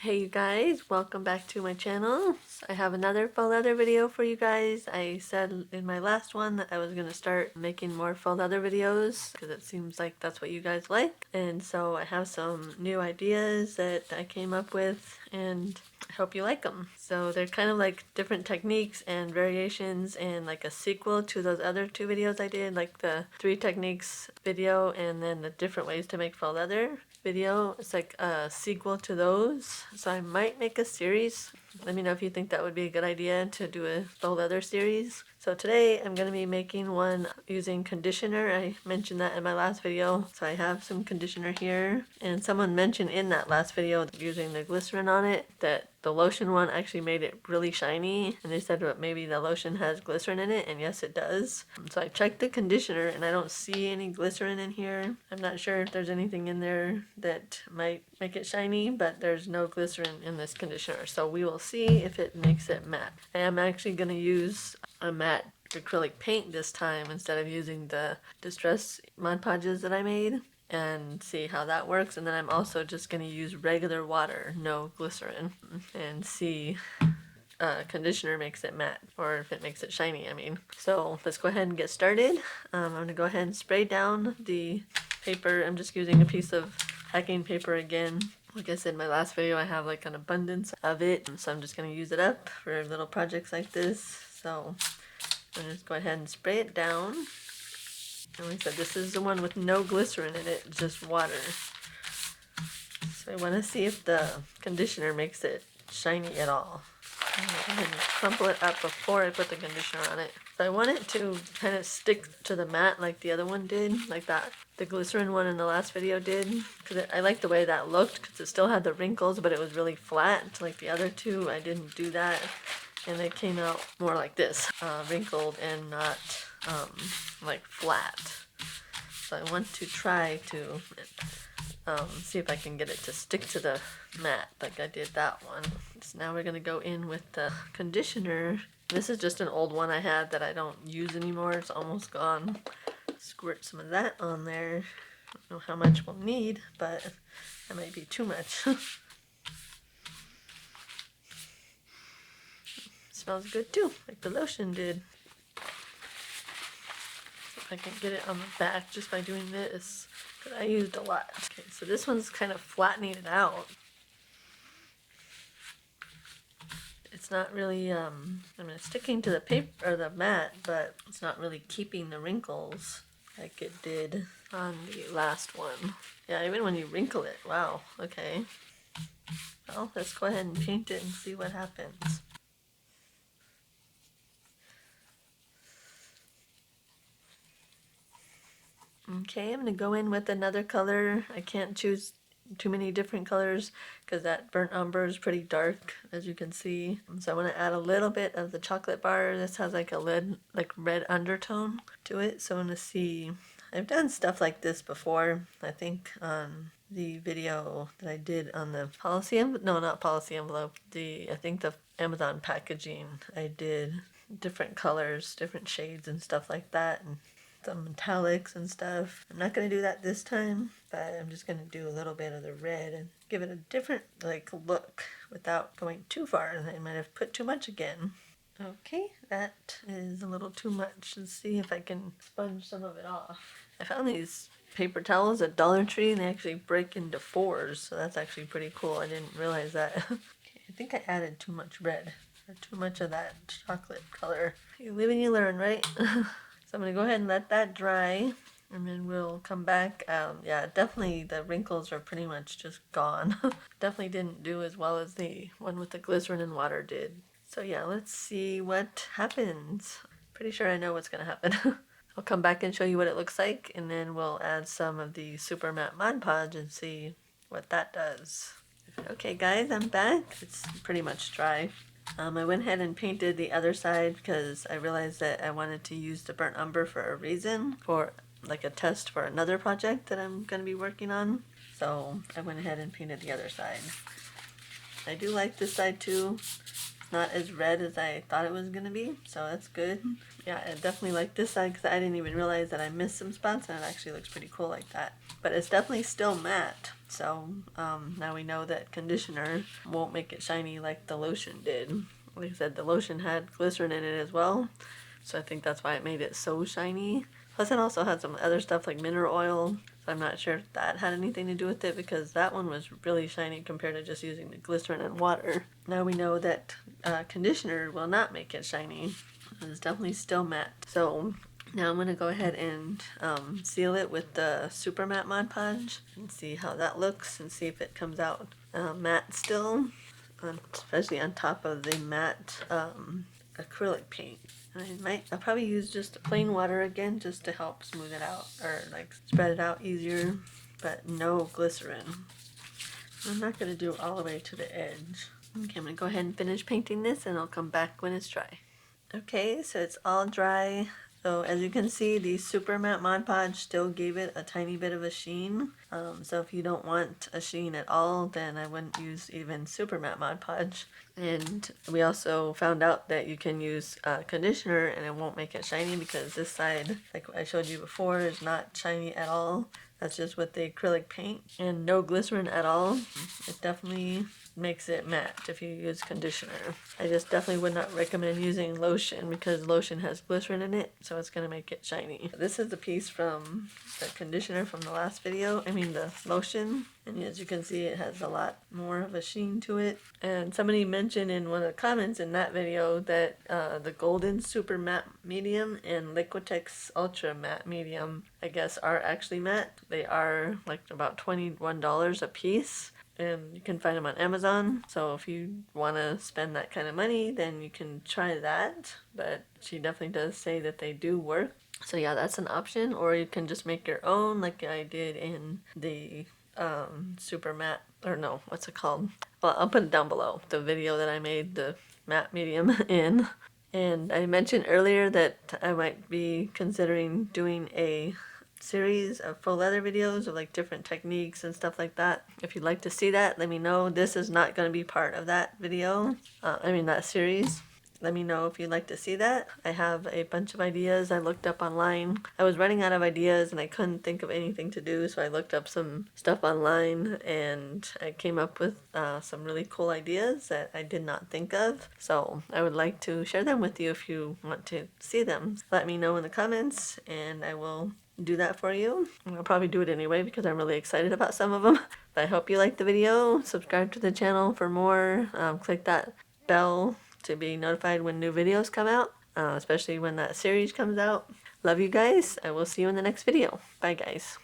Hey you guys, welcome back to my channel. I have another faux leather video for you guys. I said in my last one that I was going to start making more faux leather videos because it seems like that's what you guys like. And so I have some new ideas that I came up with and I hope you like them. So they're kind of like different techniques and variations and like a sequel to those other two videos I did, like the 3 techniques video and then the different ways to make faux leather video. It's like a sequel to those. So I might make a series. Let me know if you think that would be a good idea to do a faux leather series. So today I'm going to be making one using conditioner. I mentioned that in my last video. So I have some conditioner here. And someone mentioned in that last video using the glycerin on it that the lotion one actually made it really shiny. And they said that maybe the lotion has glycerin in it. And yes, it does. So I checked the conditioner and I don't see any glycerin in here. I'm not sure if there's anything in there that might make it shiny, but there's no glycerin in this conditioner. So we will see if it makes it matte. I am actually going to use a matte acrylic paint this time instead of using the distress Mod Podges that I made, and see how that works. And then I'm also just going to use regular water, no glycerin, and see conditioner makes it matte, or if it makes it shiny, I mean. So let's go ahead and get started. I'm going to go ahead and spray down the paper. I'm just using a piece of packing paper again. Like I said in my last video, I have like an abundance of it, so I'm just going to use it up for little projects like this. So I'm going to just go ahead and spray it down. And like I said, this is the one with no glycerin in it, just water. So I want to see if the conditioner makes it shiny at all. I'm going to go ahead and crumple it up before I put the conditioner on it. So I want it to kind of stick to the mat like the other one did, like that the glycerin one in the last video did. Because I like the way that looked, because it still had the wrinkles, but it was really flat. Like the other two, I didn't do that. And they came out more like this, wrinkled and not like flat. So I want to try to see if I can get it to stick to the mat like I did that one. So now we're going to go in with the conditioner. This is just an old one I had that I don't use anymore. It's almost gone. Squirt some of that on there. I don't know how much we'll need, but that might be too much. Smells good too, like the lotion did. See if I can get it on the back just by doing this, because I used a lot. Okay, so this one's kind of flattening it out. It's not really, I mean, it's sticking to the paper or the mat, but it's not really keeping the wrinkles like it did on the last one. Yeah, even when you wrinkle it, wow, okay. Well, let's go ahead and paint it and see what happens. Okay, I'm going to go in with another color. I can't choose too many different colors because that burnt umber is pretty dark, as you can see. So I want to add a little bit of the chocolate bar. This has like a red undertone to it. So I want to see. I've done stuff like this before. I think on the video that I did on the policy envelope. No, not policy envelope. I think the Amazon packaging. I did different colors, different shades and stuff like that. And some metallics and stuff. I'm not going to do that this time, but I'm just going to do a little bit of the red and give it a different like look without going too far, and I might have put too much again. Okay, that is a little too much. Let's see if I can sponge some of it off. I found these paper towels at Dollar Tree and they actually break into 4s, so that's actually pretty cool. I didn't realize that. Okay, I think I added too much red, or too much of that chocolate color. You live and you learn, right? So I'm going to go ahead and let that dry, and then we'll come back. Yeah, definitely the wrinkles are pretty much just gone. Definitely didn't do as well as the one with the glycerin and water did. So yeah, let's see what happens. Pretty sure I know what's going to happen. I'll come back and show you what it looks like, and then we'll add some of the super matte Mod Podge and see what that does. Okay guys, I'm back. It's pretty much dry. I went ahead and painted the other side because I realized that I wanted to use the burnt umber for a reason, for like a test for another project that I'm going to be working on. So I went ahead and painted the other side. I do like this side too. It's not as red as I thought it was going to be, so that's good. Yeah, I definitely like this side because I didn't even realize that I missed some spots, and it actually looks pretty cool like that. but it's definitely still matte. So now we know that conditioner won't make it shiny like the lotion did. Like I said, the lotion had glycerin in it as well, so I think that's why it made it so shiny. Plus it also had some other stuff like mineral oil, so I'm not sure if that had anything to do with it, because that one was really shiny compared to just using the glycerin and water. Now we know that conditioner will not make it shiny. It's definitely still matte. So now I'm going to go ahead and seal it with the Super Matte Mod Podge and see how that looks, and see if it comes out matte still, especially on top of the matte acrylic paint. I'll probably use just plain water again just to help smooth it out, or like spread it out easier, but no glycerin. I'm not going to do it all the way to the edge. Okay, I'm going to go ahead and finish painting this, and I'll come back when it's dry. Okay, so it's all dry. So as you can see, the Super Matte Mod Podge still gave it a tiny bit of a sheen. So if you don't want a sheen at all, then I wouldn't use even Super Matte Mod Podge. And we also found out that you can use conditioner and it won't make it shiny, because this side, like I showed you before, is not shiny at all. That's just with the acrylic paint, and no glycerin at all. It definitely makes it matte if you use conditioner. I just definitely would not recommend using lotion, because lotion has glycerin in it, so it's going to make it shiny. This is the piece from the conditioner from the last video, the lotion, and as you can see, it has a lot more of a sheen to it. And somebody mentioned in one of the comments in that video that the Golden Super Matte Medium and Liquitex Ultra Matte Medium, I guess, are actually matte. They are like about $21 a piece, and you can find them on Amazon. So if you want to spend that kind of money, then you can try that. But she definitely does say that they do work. So yeah, that's an option. Or you can just make your own, like I did in the super matte, or no, what's it called? Well, I'll put it down below, the video that I made the matte medium in. And I mentioned earlier that I might be considering doing a series of faux leather videos of like different techniques and stuff like that. If you'd like to see that, let me know. This is not going to be part of that video, that series. Let me know if you'd like to see that. I have a bunch of ideas I looked up online. I was running out of ideas and I couldn't think of anything to do, so I looked up some stuff online and I came up with some really cool ideas that I did not think of. So I would like to share them with you if you want to see them. Let me know in the comments and I will do that for you. I'll probably do it anyway because I'm really excited about some of them. But I hope you liked the video. Subscribe to the channel for more. Click that bell to be notified when new videos come out, especially when that series comes out. Love you guys. I will see you in the next video. Bye guys.